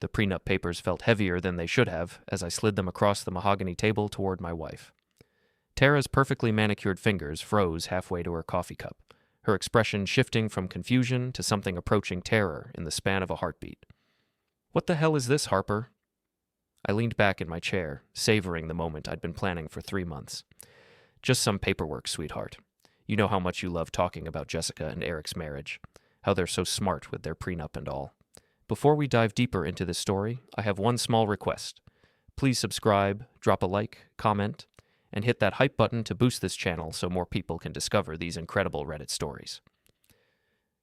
The prenup papers felt heavier than they should have as I slid them across the mahogany table toward my wife. Tara's perfectly manicured fingers froze halfway to her coffee cup, her expression shifting from confusion to something approaching terror in the span of a heartbeat. "What the hell is this, Harper?" I leaned back in my chair, savoring the moment I'd been planning for 3 months. "Just some paperwork, sweetheart. You know how much you love talking about Jessica and Eric's marriage, how they're so smart with their prenup and all. Before we dive deeper into this story, I have one small request. Please subscribe, drop a like, comment, and hit that hype button to boost this channel so more people can discover these incredible Reddit stories."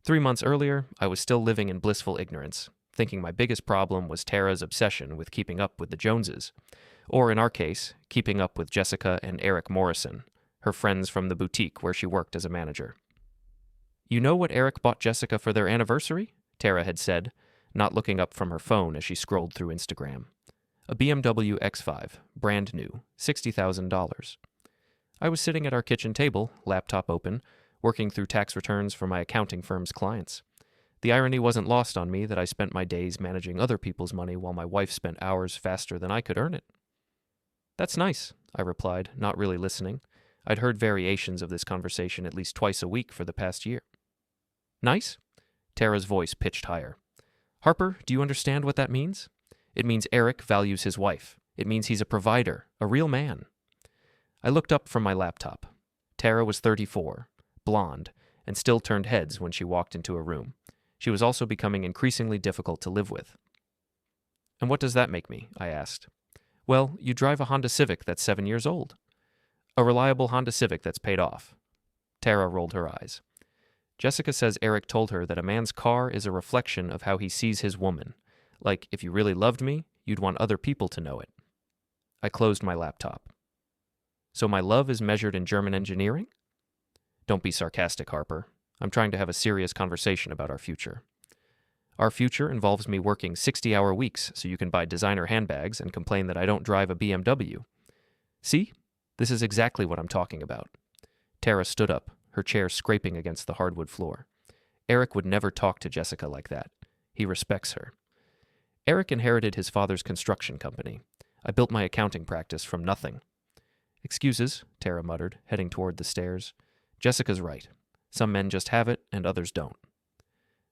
3 months earlier, I was still living in blissful ignorance, thinking my biggest problem was Tara's obsession with keeping up with the Joneses, or in our case, keeping up with Jessica and Eric Morrison, her friends from the boutique where she worked as a manager. "You know what Eric bought Jessica for their anniversary?" Tara had said, not looking up from her phone as she scrolled through Instagram. "A BMW X5, brand new, $60,000. I was sitting at our kitchen table, laptop open, working through tax returns for my accounting firm's clients. The irony wasn't lost on me that I spent my days managing other people's money while my wife spent hours faster than I could earn it. "That's nice," I replied, not really listening. I'd heard variations of this conversation at least twice a week for the past year. "Nice?" Tara's voice pitched higher. "Harper, do you understand what that means? It means Eric values his wife. It means he's a provider, a real man." I looked up from my laptop. Tara was 34, blonde, and still turned heads when she walked into a room. She was also becoming increasingly difficult to live with. "And what does that make me?" I asked. "Well, you drive a Honda Civic that's 7 years old. A reliable Honda Civic that's paid off." Tara rolled her eyes. "Jessica says Eric told her that a man's car is a reflection of how he sees his woman. Like, if you really loved me, you'd want other people to know it." I closed my laptop. "So my love is measured in German engineering?" "Don't be sarcastic, Harper. I'm trying to have a serious conversation about our future. Our future involves me working 60-hour weeks so you can buy designer handbags and complain that I don't drive a BMW. See? This is exactly what I'm talking about." Tara stood up, her chair scraping against the hardwood floor. "Eric would never talk to Jessica like that. He respects her. Eric inherited his father's construction company. I built my accounting practice from nothing." "Excuses," Tara muttered, heading toward the stairs. "Jessica's right. Some men just have it, and others don't."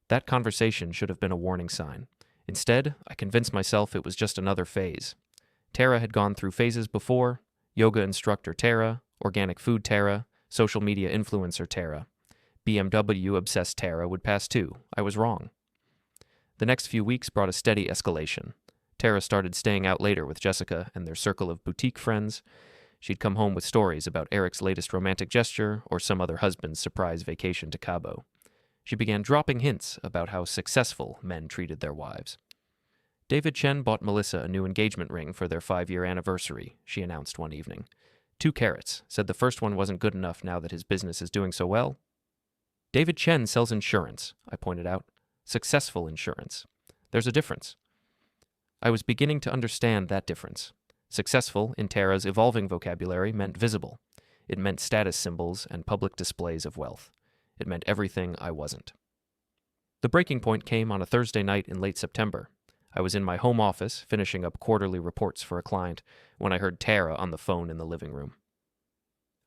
That conversation should have been a warning sign. Instead, I convinced myself it was just another phase. Tara had gone through phases before: yoga instructor Tara, organic food Tara, social media influencer Tara. BMW-obsessed Tara would pass too. I was wrong. The next few weeks brought a steady escalation. Tara started staying out later with Jessica and their circle of boutique friends. She'd come home with stories about Eric's latest romantic gesture or some other husband's surprise vacation to Cabo. She began dropping hints about how successful men treated their wives. "David Chen bought Melissa a new engagement ring for their 5-year anniversary," she announced one evening. 2 carats, said the first one wasn't good enough now that his business is doing so well. "David Chen sells insurance," I pointed out. "Successful insurance. There's a difference." I was beginning to understand that difference. Successful, in Tara's evolving vocabulary, meant visible. It meant status symbols and public displays of wealth. It meant everything I wasn't. The breaking point came on a Thursday night in late September. I was in my home office, finishing up quarterly reports for a client, when I heard Tara on the phone in the living room.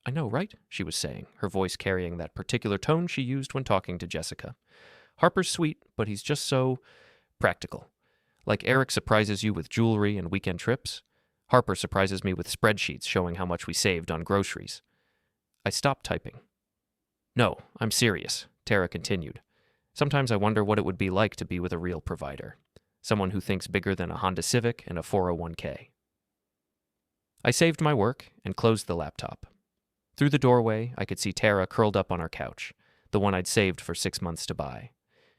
"I know, right?" she was saying, her voice carrying that particular tone she used when talking to Jessica. "Harper's sweet, but he's just so practical. Like Eric surprises you with jewelry and weekend trips, Harper surprises me with spreadsheets showing how much we saved on groceries." I stopped typing. "No, I'm serious," Tara continued. "Sometimes I wonder what it would be like to be with a real provider. Someone who thinks bigger than a Honda Civic and a 401k. I saved my work and closed the laptop. Through the doorway, I could see Tara curled up on our couch, the one I'd saved for 6 months to buy.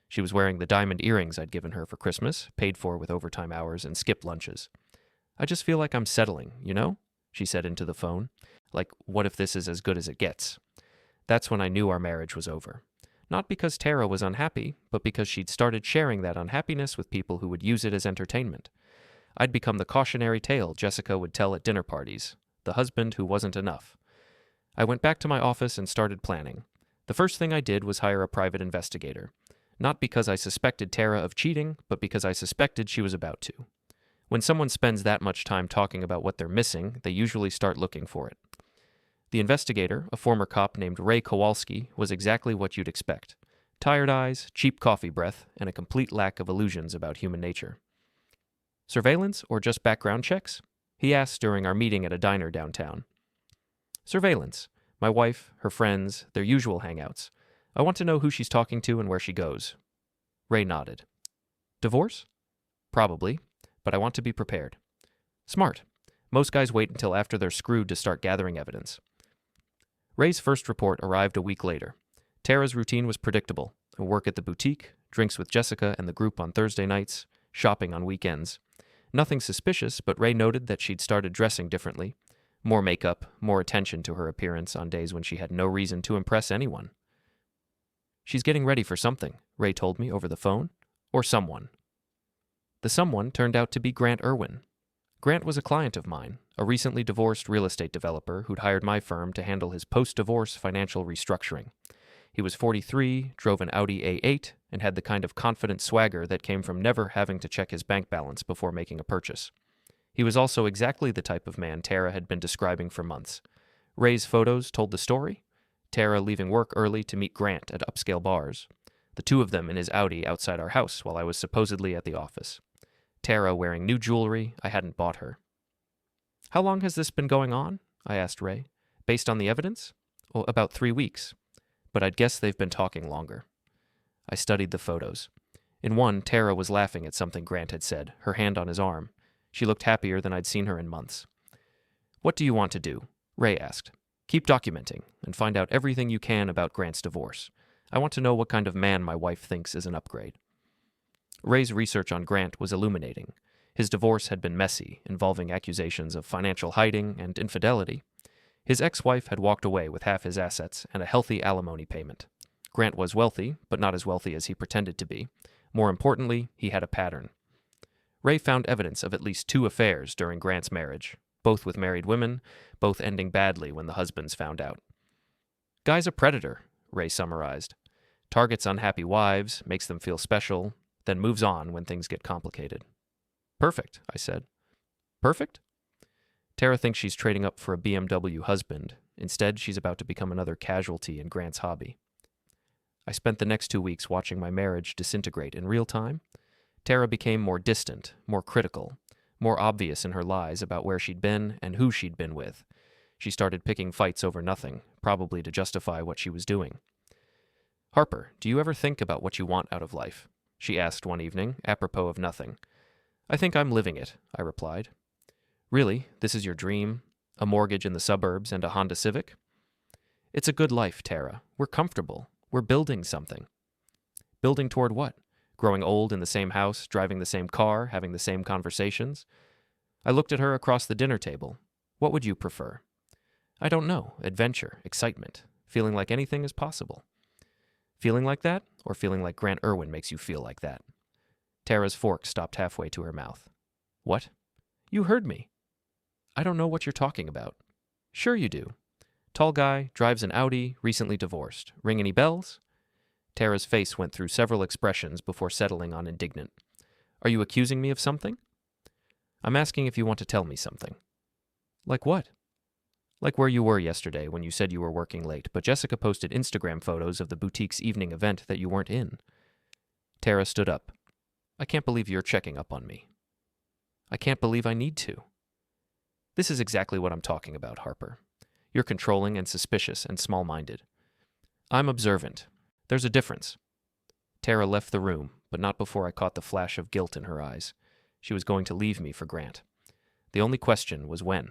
She was wearing the diamond earrings I'd given her for Christmas, paid for with overtime hours and skipped lunches. "I just feel like I'm settling, you know?" she said into the phone. "Like, what if this is as good as it gets?" That's when I knew our marriage was over. Not because Tara was unhappy, but because she'd started sharing that unhappiness with people who would use it as entertainment. I'd become the cautionary tale Jessica would tell at dinner parties, the husband who wasn't enough. I went back to my office and started planning. The first thing I did was hire a private investigator. Not because I suspected Tara of cheating, but because I suspected she was about to. When someone spends that much time talking about what they're missing, they usually start looking for it. The investigator, a former cop named Ray Kowalski, was exactly what you'd expect. Tired eyes, cheap coffee breath, and a complete lack of illusions about human nature. Surveillance or just background checks? He asked during our meeting at a diner downtown. Surveillance. My wife, her friends, their usual hangouts. I want to know who she's talking to and where she goes. Ray nodded. Divorce? Probably, but I want to be prepared. Smart. Most guys wait until after they're screwed to start gathering evidence. Ray's first report arrived a week later. Tara's routine was predictable. Work at the boutique, drinks with Jessica and the group on Thursday nights, shopping on weekends. Nothing suspicious, but Ray noted that she'd started dressing differently. More makeup, more attention to her appearance on days when she had no reason to impress anyone. She's getting ready for something, Ray told me over the phone. Or someone. The someone turned out to be Grant Irwin. Grant was a client of mine, a recently divorced real estate developer who'd hired my firm to handle his post-divorce financial restructuring. He was 43, drove an Audi A8, and had the kind of confident swagger that came from never having to check his bank balance before making a purchase. He was also exactly the type of man Tara had been describing for months. Ray's photos told the story. Tara leaving work early to meet Grant at upscale bars. The two of them in his Audi outside our house while I was supposedly at the office. Tara wearing new jewelry I hadn't bought her. How long has this been going on? I asked Ray. Based on the evidence? Well, about 3 weeks. But I'd guess they've been talking longer. I studied the photos. In one, Tara was laughing at something Grant had said, her hand on his arm. She looked happier than I'd seen her in months. What do you want to do? Ray asked. Keep documenting and find out everything you can about Grant's divorce. I want to know what kind of man my wife thinks is an upgrade. Ray's research on Grant was illuminating. His divorce had been messy, involving accusations of financial hiding and infidelity. His ex-wife had walked away with half his assets and a healthy alimony payment. Grant was wealthy, but not as wealthy as he pretended to be. More importantly, he had a pattern. Ray found evidence of at least 2 affairs during Grant's marriage, both with married women, both ending badly when the husbands found out. Guy's a predator, Ray summarized. Targets unhappy wives, makes them feel special, then moves on when things get complicated. Perfect, I said. Perfect? Tara thinks she's trading up for a BMW husband. Instead, she's about to become another casualty in Grant's hobby. I spent the next 2 weeks watching my marriage disintegrate in real time. Tara became more distant, more critical, more obvious in her lies about where she'd been and who she'd been with. She started picking fights over nothing, probably to justify what she was doing. Harper, do you ever think about what you want out of life? She asked one evening, apropos of nothing. I think I'm living it, I replied. Really, this is your dream? A mortgage in the suburbs and a Honda Civic? It's a good life, Tara. We're comfortable. We're building something. Building toward what? Growing old in the same house, driving the same car, having the same conversations? I looked at her across the dinner table. What would you prefer? I don't know. Adventure, excitement, feeling like anything is possible. Feeling like that, or feeling like Grant Irwin makes you feel like that? Tara's fork stopped halfway to her mouth. What? You heard me. I don't know what you're talking about. Sure you do. Tall guy, drives an Audi, recently divorced. Ring any bells? Tara's face went through several expressions before settling on indignant. Are you accusing me of something? I'm asking if you want to tell me something. Like what? Like where you were yesterday when you said you were working late, but Jessica posted Instagram photos of the boutique's evening event that you weren't in. Tara stood up. I can't believe you're checking up on me. I can't believe I need to. This is exactly what I'm talking about, Harper. You're controlling and suspicious and small-minded. I'm observant. There's a difference. Tara left the room, but not before I caught the flash of guilt in her eyes. She was going to leave me for Grant. The only question was when.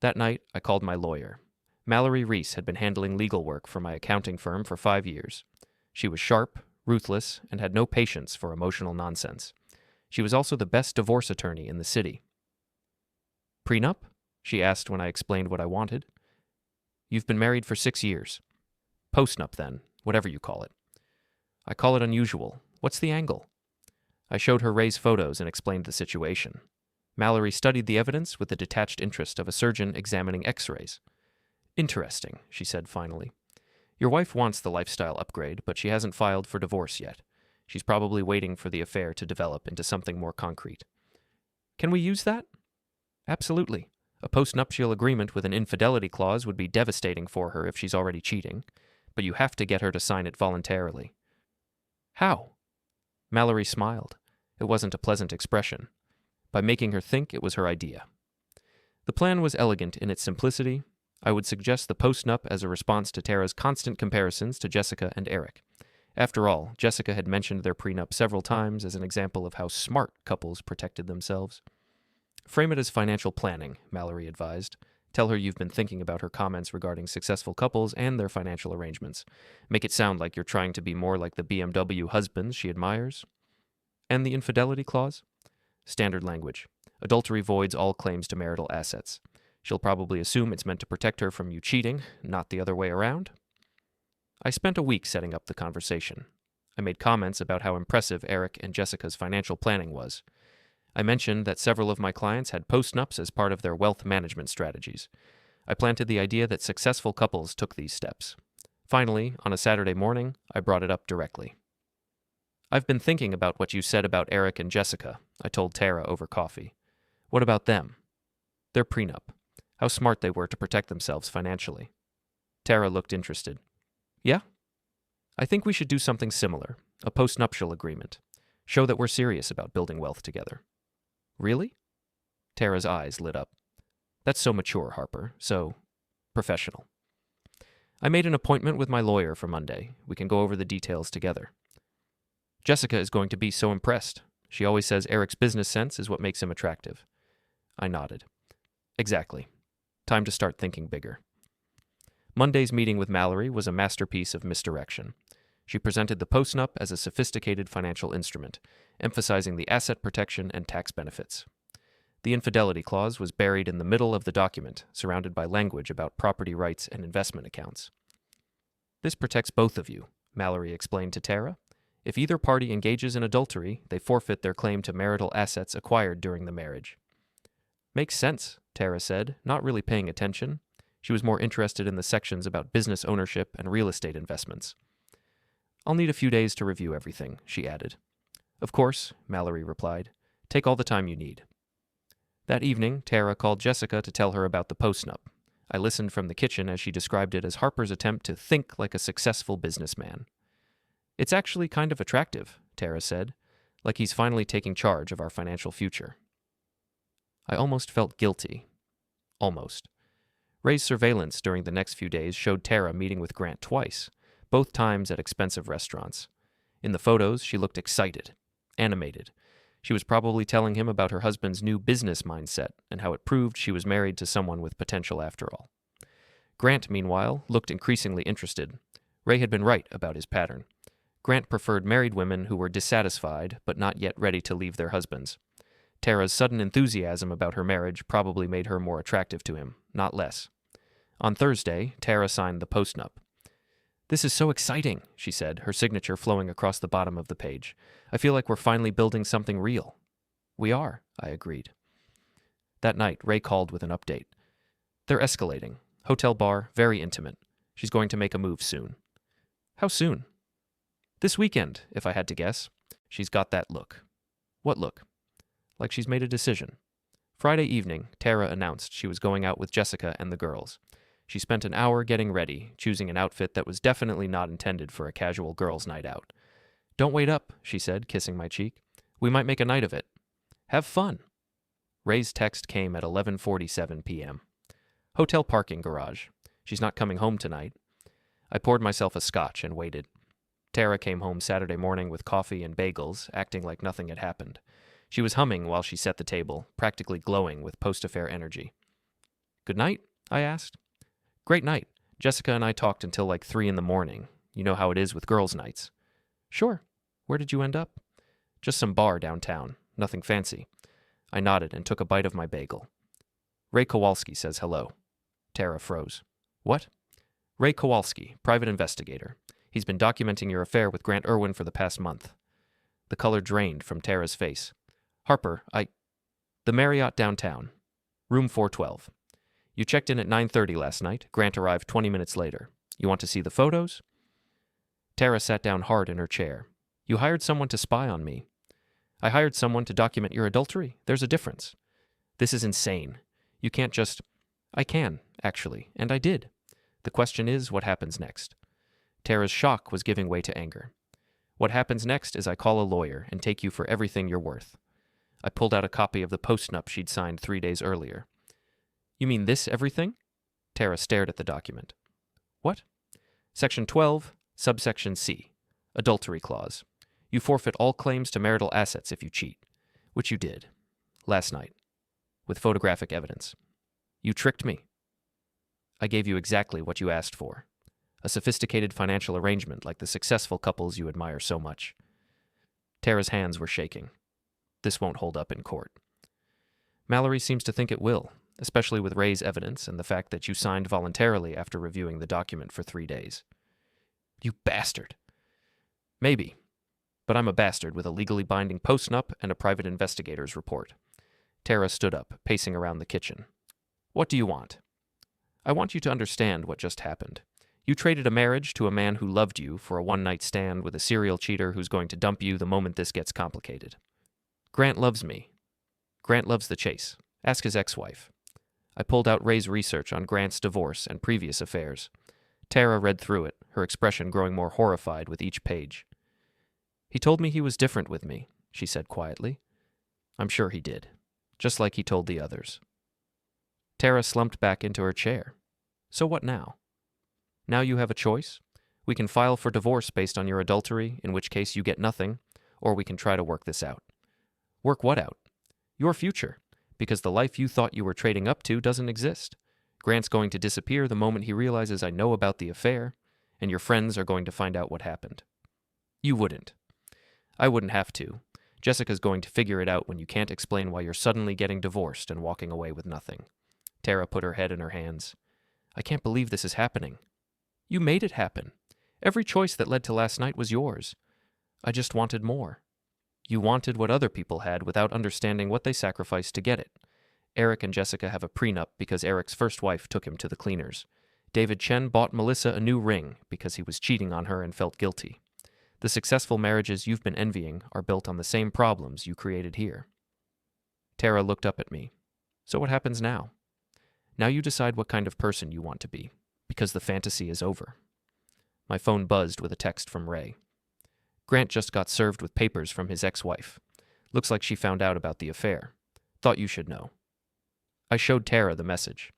That night, I called my lawyer. Mallory Reese had been handling legal work for my accounting firm for 5 years. She was sharp, ruthless, and had no patience for emotional nonsense. She was also the best divorce attorney in the city. Prenup? She asked when I explained what I wanted. You've been married for 6 years. Postnup, then, whatever you call it. I call it unusual. What's the angle? I showed her Ray's photos and explained the situation. Mallory studied the evidence with the detached interest of a surgeon examining x-rays. Interesting, she said finally. Your wife wants the lifestyle upgrade, but she hasn't filed for divorce yet. She's probably waiting for the affair to develop into something more concrete. Can we use that? Absolutely. A postnuptial agreement with an infidelity clause would be devastating for her if she's already cheating, but you have to get her to sign it voluntarily. How? Mallory smiled. It wasn't a pleasant expression. By making her think it was her idea. The plan was elegant in its simplicity. I would suggest the postnup as a response to Tara's constant comparisons to Jessica and Eric. After all, Jessica had mentioned their prenup several times as an example of how smart couples protected themselves. Frame it as financial planning, Mallory advised. Tell her you've been thinking about her comments regarding successful couples and their financial arrangements. Make it sound like you're trying to be more like the BMW husbands she admires. And the infidelity clause? Standard language. Adultery voids all claims to marital assets. She'll probably assume it's meant to protect her from you cheating, not the other way around. I spent a week setting up the conversation. I made comments about how impressive Eric and Jessica's financial planning was. I mentioned that several of my clients had postnups as part of their wealth management strategies. I planted the idea that successful couples took these steps. Finally, on a Saturday morning, I brought it up directly. I've been thinking about what you said about Eric and Jessica, I told Tara over coffee. What about them? Their prenup. How smart they were to protect themselves financially. Tara looked interested. Yeah? I think we should do something similar, a postnuptial agreement. Show that we're serious about building wealth together. Really? Tara's eyes lit up. That's so mature, Harper. So professional. I made an appointment with my lawyer for Monday. We can go over the details together. Jessica is going to be so impressed. She always says Eric's business sense is what makes him attractive. I nodded. Exactly. Time to start thinking bigger. Monday's meeting with Mallory was a masterpiece of misdirection. She presented the postnup as a sophisticated financial instrument, emphasizing the asset protection and tax benefits. The infidelity clause was buried in the middle of the document, surrounded by language about property rights and investment accounts. This protects both of you, Mallory explained to Tara. If either party engages in adultery, they forfeit their claim to marital assets acquired during the marriage. Makes sense, Tara said, not really paying attention. She was more interested in the sections about business ownership and real estate investments. I'll need a few days to review everything, she added. Of course, Mallory replied. Take all the time you need. That evening, Tara called Jessica to tell her about the postnup. I listened from the kitchen as she described it as Harper's attempt to think like a successful businessman. It's actually kind of attractive, Tara said, like he's finally taking charge of our financial future. I almost felt guilty. Almost. Ray's surveillance during the next few days showed Tara meeting with Grant twice, both times at expensive restaurants. In the photos, she looked excited, animated. She was probably telling him about her husband's new business mindset and how it proved she was married to someone with potential after all. Grant, meanwhile, looked increasingly interested. Ray had been right about his pattern. Grant preferred married women who were dissatisfied but not yet ready to leave their husbands. Tara's sudden enthusiasm about her marriage probably made her more attractive to him, not less. On Thursday, Tara signed the postnup. This is so exciting, she said, her signature flowing across the bottom of the page. I feel like we're finally building something real. We are, I agreed. That night, Ray called with an update. They're escalating. Hotel bar, very intimate. She's going to make a move soon. How soon? This weekend, if I had to guess. She's got that look. What look? Like she's made a decision. Friday evening, Tara announced she was going out with Jessica and the girls. She spent an hour getting ready, choosing an outfit that was definitely not intended for a casual girls' night out. Don't wait up, she said, kissing my cheek. We might make a night of it. Have fun. Ray's text came at 11:47 p.m. Hotel parking garage. She's not coming home tonight. I poured myself a scotch and waited. Tara came home Saturday morning with coffee and bagels, acting like nothing had happened. She was humming while she set the table, practically glowing with post-affair energy. Good night? I asked. Great night. Jessica and I talked until like 3 in the morning. You know how it is with girls' nights. Sure. Where did you end up? Just some bar downtown. Nothing fancy. I nodded and took a bite of my bagel. Ray Kowalski says hello. Tara froze. What? Ray Kowalski, private investigator. He's been documenting your affair with Grant Irwin for the past month. The color drained from Tara's face. Harper, The Marriott downtown. Room 412. You checked in at 9:30 last night. Grant arrived 20 minutes later. You want to see the photos? Tara sat down hard in her chair. You hired someone to spy on me. I hired someone to document your adultery. There's a difference. This is insane. You can't just... I can, actually, and I did. The question is, what happens next? Tara's shock was giving way to anger. What happens next is I call a lawyer and take you for everything you're worth. I pulled out a copy of the post-nup she'd signed 3 days earlier. You mean this everything? Tara stared at the document. What? Section 12, subsection C. Adultery clause. You forfeit all claims to marital assets if you cheat. Which you did. Last night. With photographic evidence. You tricked me. I gave you exactly what you asked for. A sophisticated financial arrangement like the successful couples you admire so much. Tara's hands were shaking. This won't hold up in court. Mallory seems to think it will, especially with Ray's evidence and the fact that you signed voluntarily after reviewing the document for 3 days. You bastard. Maybe, but I'm a bastard with a legally binding post-nup and a private investigator's report. Tara stood up, pacing around the kitchen. What do you want? I want you to understand what just happened. You traded a marriage to a man who loved you for a one-night stand with a serial cheater who's going to dump you the moment this gets complicated. Grant loves me. Grant loves the chase. Ask his ex-wife. I pulled out Ray's research on Grant's divorce and previous affairs. Tara read through it, her expression growing more horrified with each page. He told me he was different with me, she said quietly. I'm sure he did, just like he told the others. Tara slumped back into her chair. So what now? Now you have a choice. We can file for divorce based on your adultery, in which case you get nothing, or we can try to work this out. Work what out? Your future, because the life you thought you were trading up to doesn't exist. Grant's going to disappear the moment he realizes I know about the affair, and your friends are going to find out what happened. You wouldn't. I wouldn't have to. Jessica's going to figure it out when you can't explain why you're suddenly getting divorced and walking away with nothing. Tara put her head in her hands. I can't believe this is happening. You made it happen. Every choice that led to last night was yours. I just wanted more. You wanted what other people had without understanding what they sacrificed to get it. Eric and Jessica have a prenup because Eric's first wife took him to the cleaners. David Chen bought Melissa a new ring because he was cheating on her and felt guilty. The successful marriages you've been envying are built on the same problems you created here. Tara looked up at me. So what happens now? Now you decide what kind of person you want to be, because the fantasy is over. My phone buzzed with a text from Ray. Grant just got served with papers from his ex-wife. Looks like she found out about the affair. Thought you should know. I showed Tara the message.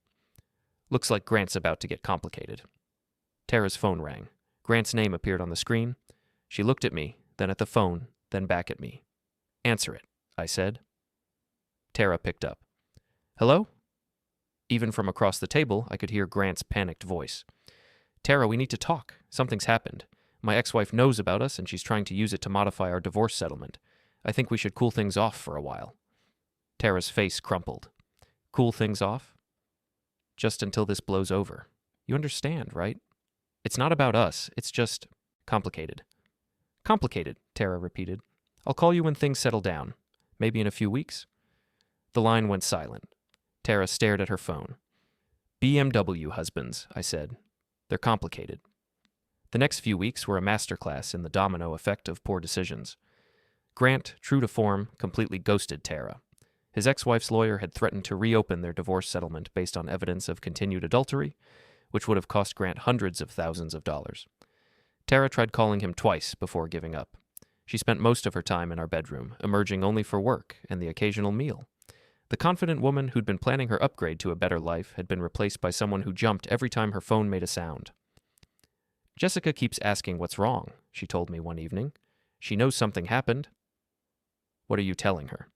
Looks like Grant's about to get complicated. Tara's phone rang. Grant's name appeared on the screen. She looked at me, then at the phone, then back at me. Answer it, I said. Tara picked up. Hello? Even from across the table, I could hear Grant's panicked voice. Tara, we need to talk. Something's happened. My ex-wife knows about us, and she's trying to use it to modify our divorce settlement. I think we should cool things off for a while. Tara's face crumpled. Cool things off? Just until this blows over. You understand, right? It's not about us. It's just complicated. Complicated, Tara repeated. I'll call you when things settle down. Maybe in a few weeks. The line went silent. Tara stared at her phone. BMW husbands, I said. They're complicated. The next few weeks were a masterclass in the domino effect of poor decisions. Grant, true to form, completely ghosted Tara. His ex-wife's lawyer had threatened to reopen their divorce settlement based on evidence of continued adultery, which would have cost Grant hundreds of thousands of dollars. Tara tried calling him twice before giving up. She spent most of her time in our bedroom, emerging only for work and the occasional meal. The confident woman who'd been planning her upgrade to a better life had been replaced by someone who jumped every time her phone made a sound. Jessica keeps asking what's wrong, she told me one evening. She knows something happened. What are you telling her?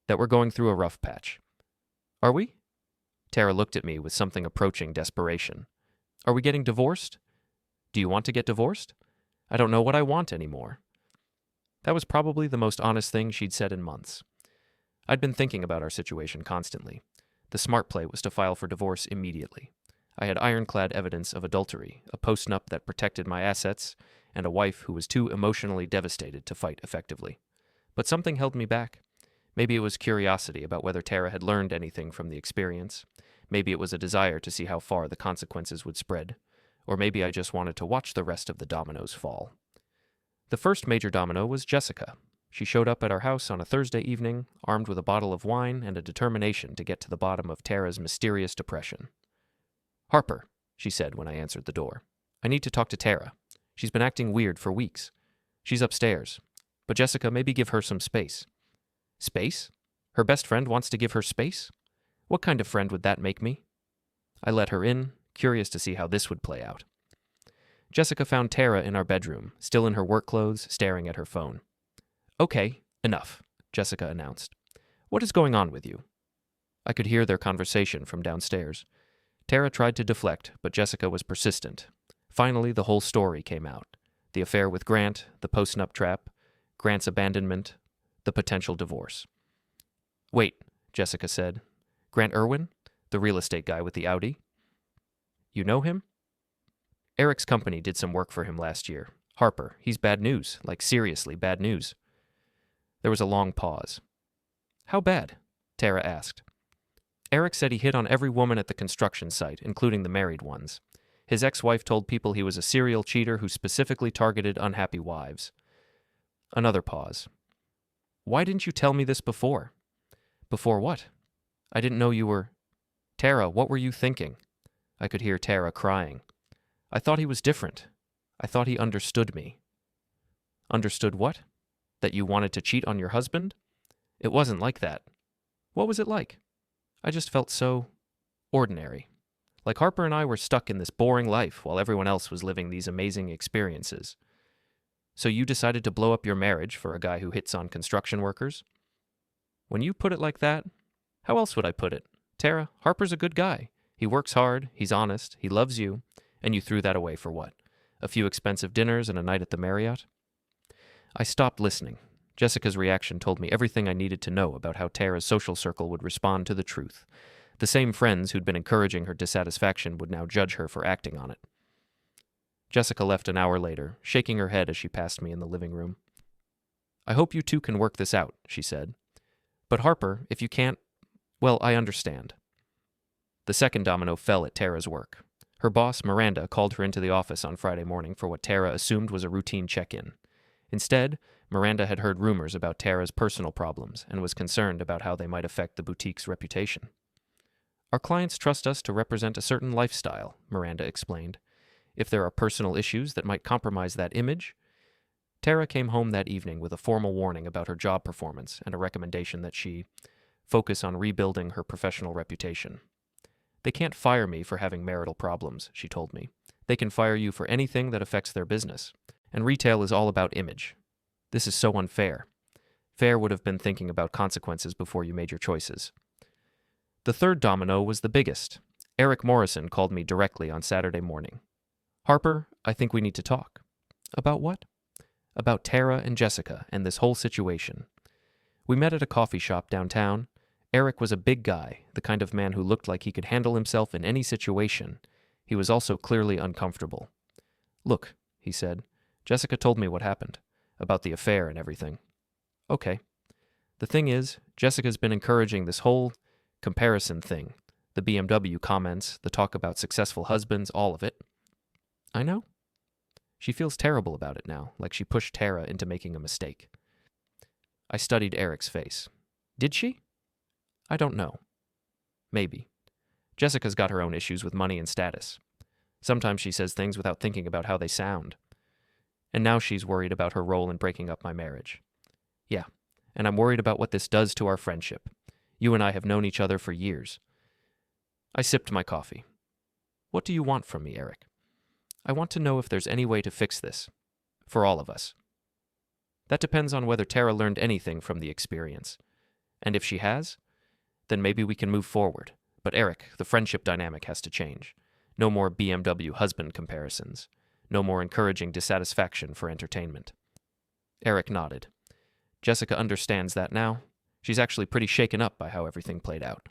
That we're going through a rough patch. Are we? Tara looked at me with something approaching desperation. Are we getting divorced? Do you want to get divorced? I don't know what I want anymore. That was probably the most honest thing she'd said in months. I'd been thinking about our situation constantly. The smart play was to file for divorce immediately. I had ironclad evidence of adultery, a post-nup that protected my assets, and a wife who was too emotionally devastated to fight effectively. But something held me back. Maybe it was curiosity about whether Tara had learned anything from the experience. Maybe it was a desire to see how far the consequences would spread. Or maybe I just wanted to watch the rest of the dominoes fall. The first major domino was Jessica. She showed up at our house on a Thursday evening, armed with a bottle of wine and a determination to get to the bottom of Tara's mysterious depression. "Harper," she said when I answered the door. "I need to talk to Tara. She's been acting weird for weeks. She's upstairs. But Jessica, maybe give her some space." "Space? Her best friend wants to give her space? What kind of friend would that make me?" I let her in, curious to see how this would play out. Jessica found Tara in our bedroom, still in her work clothes, staring at her phone. "Okay, enough," Jessica announced. "What is going on with you?" I could hear their conversation from downstairs. Tara tried to deflect, but Jessica was persistent. Finally, the whole story came out. The affair with Grant, the post-nup trap, Grant's abandonment, the potential divorce. "Wait," Jessica said. "Grant Irwin? The real estate guy with the Audi? You know him?" "Eric's company did some work for him last year. Harper, he's bad news, like seriously bad news." There was a long pause. "How bad?" Tara asked. "Eric said he hit on every woman at the construction site, including the married ones. His ex-wife told people he was a serial cheater who specifically targeted unhappy wives." Another pause. "Why didn't you tell me this before?" "Before what? I didn't know you were—" "Tara, what were you thinking?" I could hear Tara crying. "I thought he was different. I thought he understood me." "Understood what? That you wanted to cheat on your husband? It wasn't like that." "What was it like?" "I just felt so ordinary. Like Harper and I were stuck in this boring life while everyone else was living these amazing experiences." "So you decided to blow up your marriage for a guy who hits on construction workers?" "When you put it like that, how else would I put it? Tara, Harper's a good guy. He works hard, he's honest, he loves you, and you threw that away for what? A few expensive dinners and a night at the Marriott?" I stopped listening. Jessica's reaction told me everything I needed to know about how Tara's social circle would respond to the truth. The same friends who'd been encouraging her dissatisfaction would now judge her for acting on it. Jessica left an hour later, shaking her head as she passed me in the living room. "I hope you two can work this out," she said. "But Harper, if you can't, well, I understand." The second domino fell at Tara's work. Her boss, Miranda, called her into the office on Friday morning for what Tara assumed was a routine check-in. Instead, Miranda had heard rumors about Tara's personal problems and was concerned about how they might affect the boutique's reputation. "Our clients trust us to represent a certain lifestyle," Miranda explained. "If there are personal issues that might compromise that image—" Tara came home that evening with a formal warning about her job performance and a recommendation that she focus on rebuilding her professional reputation. "They can't fire me for having marital problems," she told me. "They can fire you for anything that affects their business. And retail is all about image. This is so unfair. Fair would have been thinking about consequences before you made your choices." The third domino was the biggest. Eric Morrison called me directly on Saturday morning. "Harper, I think we need to talk." "About what?" "About Tara and Jessica and this whole situation." We met at a coffee shop downtown. Eric was a big guy, the kind of man who looked like he could handle himself in any situation. He was also clearly uncomfortable. "Look," he said, "Jessica told me what happened, about the affair and everything." "Okay. The thing is, Jessica's been encouraging this whole comparison thing, the BMW comments, the talk about successful husbands, all of it." "I know." She feels terrible about it now, like she pushed Tara into making a mistake. I studied Eric's face. "Did she?" "I don't know. Maybe. Jessica's got her own issues with money and status. Sometimes she says things without thinking about how they sound. And now she's worried about her role in breaking up my marriage. Yeah, and I'm worried about what this does to our friendship. You and I have known each other for years." I sipped my coffee. "What do you want from me, Eric?" "I want to know if there's any way to fix this. For all of us." "That depends on whether Tara learned anything from the experience. And if she has, then maybe we can move forward. But Eric, the friendship dynamic has to change. No more BMW husband comparisons. No more encouraging dissatisfaction for entertainment." Eric nodded. "Jessica understands that now. She's actually pretty shaken up by how everything played out."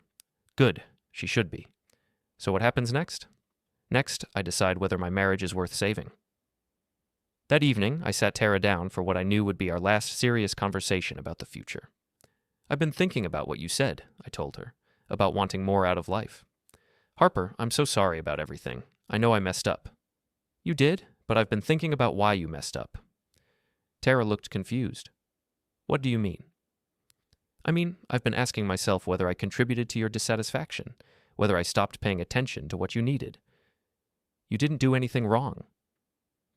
"Good. She should be. So what happens next?" "Next, I decide whether my marriage is worth saving." That evening, I sat Tara down for what I knew would be our last serious conversation about the future. "I've been thinking about what you said," I told her, "about wanting more out of life. Harper, I'm so sorry about everything. I know I messed up." "You did, but I've been thinking about why you messed up." Tara looked confused. What do you mean? I mean, I've been asking myself whether I contributed to your dissatisfaction, whether I stopped paying attention to what you needed. You didn't do anything wrong.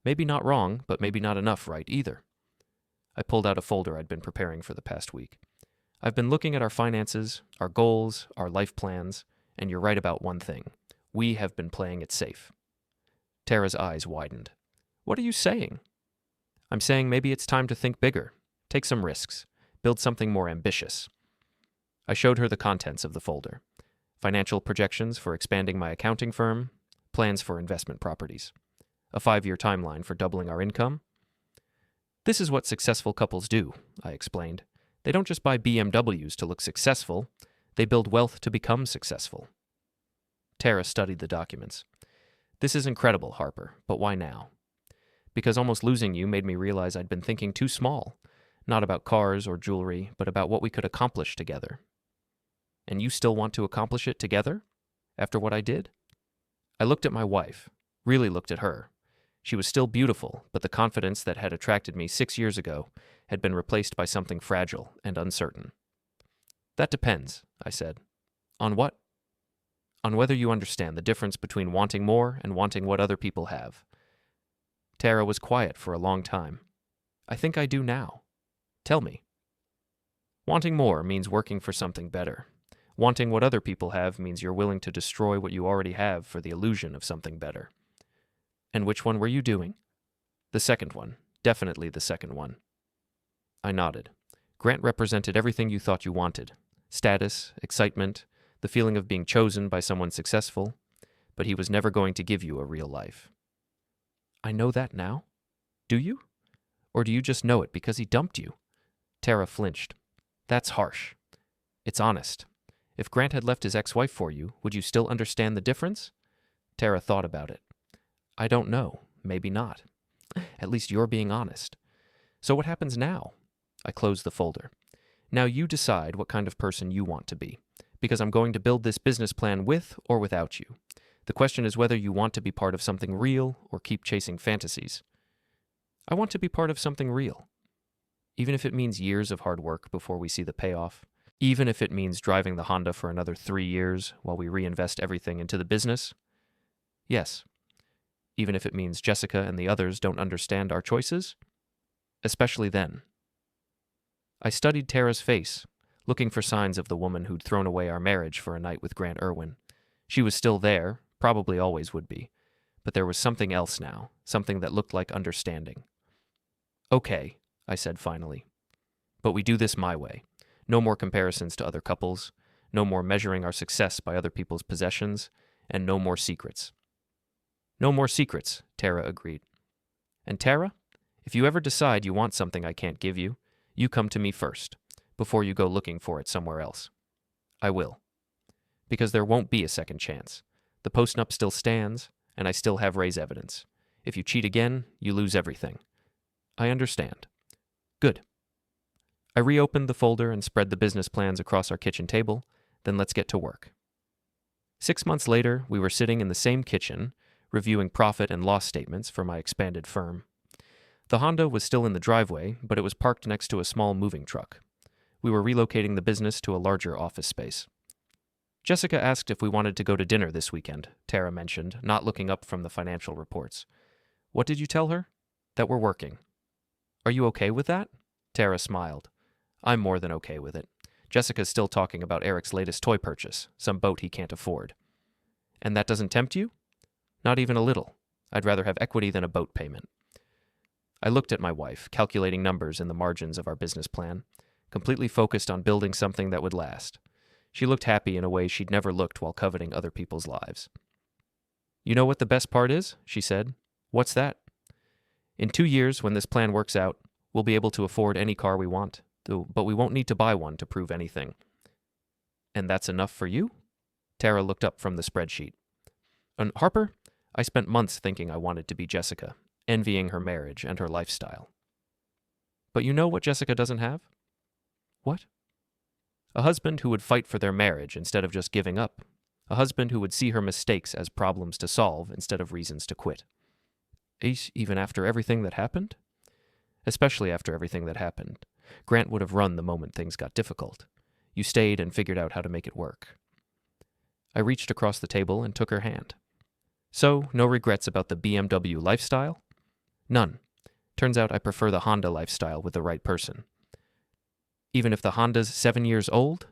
Maybe not wrong, but maybe not enough right either. I pulled out a folder I'd been preparing for the past week. I've been looking at our finances, our goals, our life plans, and you're right about one thing. We have been playing it safe. Tara's eyes widened. What are you saying? I'm saying maybe it's time to think bigger, take some risks, build something more ambitious. I showed her the contents of the folder. Financial projections for expanding my accounting firm, plans for investment properties, a 5-year timeline for doubling our income. This is what successful couples do, I explained. They don't just buy BMWs to look successful, they build wealth to become successful. Tara studied the documents. This is incredible, Harper, but why now? Because almost losing you made me realize I'd been thinking too small, not about cars or jewelry, but about what we could accomplish together. And you still want to accomplish it together? After what I did? I looked at my wife, really looked at her. She was still beautiful, but the confidence that had attracted me 6 years ago had been replaced by something fragile and uncertain. That depends, I said. On what? On whether you understand the difference between wanting more and wanting what other people have. Tara was quiet for a long time. I think I do now. Tell me. Wanting more means working for something better. Wanting what other people have means you're willing to destroy what you already have for the illusion of something better. And which one were you doing? The second one. Definitely the second one. I nodded. Grant represented everything you thought you wanted. Status, excitement, the feeling of being chosen by someone successful, but he was never going to give you a real life. I know that now? Do you? Or do you just know it because he dumped you? Tara flinched. That's harsh. It's honest. If Grant had left his ex-wife for you, would you still understand the difference? Tara thought about it. I don't know. Maybe not. At least you're being honest. So what happens now? I closed the folder. Now you decide what kind of person you want to be, because I'm going to build this business plan with or without you. The question is whether you want to be part of something real or keep chasing fantasies. I want to be part of something real. Even if it means years of hard work before we see the payoff. Even if it means driving the Honda for another 3 years while we reinvest everything into the business. Yes. Even if it means Jessica and the others don't understand our choices. Especially then. I studied Tara's face, looking for signs of the woman who'd thrown away our marriage for a night with Grant Irwin. She was still there, probably always would be, but there was something else now, something that looked like understanding. Okay, I said finally. But we do this my way. No more comparisons to other couples, no more measuring our success by other people's possessions, and no more secrets. No more secrets, Tara agreed. And Tara, if you ever decide you want something I can't give you, you come to me first, before you go looking for it somewhere else. I will. Because there won't be a second chance. The postnup still stands, and I still have Ray's evidence. If you cheat again, you lose everything. I understand. Good. I reopened the folder and spread the business plans across our kitchen table. Then let's get to work. 6 months later, we were sitting in the same kitchen, reviewing profit and loss statements for my expanded firm. The Honda was still in the driveway, but it was parked next to a small moving truck. We were relocating the business to a larger office space. Jessica asked if we wanted to go to dinner this weekend, Tara mentioned, not looking up from the financial reports. What did you tell her? That we're working. Are you okay with that? Tara smiled. I'm more than okay with it. Jessica's still talking about Eric's latest toy purchase, some boat he can't afford. And that doesn't tempt you? Not even a little. I'd rather have equity than a boat payment. I looked at my wife, calculating numbers in the margins of our business plan, completely focused on building something that would last. She looked happy in a way she'd never looked while coveting other people's lives. You know what the best part is? She said. What's that? In 2 years, when this plan works out, we'll be able to afford any car we want, but we won't need to buy one to prove anything. And that's enough for you? Tara looked up from the spreadsheet. And Harper, I spent months thinking I wanted to be Jessica, envying her marriage and her lifestyle. But you know what Jessica doesn't have? What? A husband who would fight for their marriage instead of just giving up. A husband who would see her mistakes as problems to solve instead of reasons to quit. Even after everything that happened? especially after everything that happened. Grant would have run the moment things got difficult. You stayed and figured out how to make it work. I reached across the table and took her hand. So, no regrets about the BMW lifestyle? None. Turns out I prefer the Honda lifestyle with the right person. Even if the Honda's 7 years old?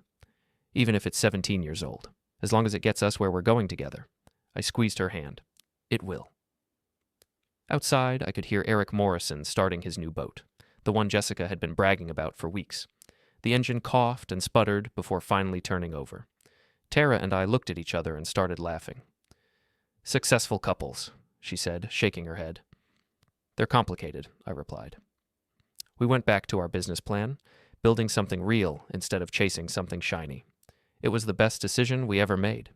Even if it's 17 years old. As long as it gets us where we're going together. I squeezed her hand. It will. Outside, I could hear Eric Morrison starting his new boat, the one Jessica had been bragging about for weeks. The engine coughed and sputtered before finally turning over. Tara and I looked at each other and started laughing. Successful couples, she said, shaking her head. They're complicated, I replied. We went back to our business plan, building something real instead of chasing something shiny. It was the best decision we ever made.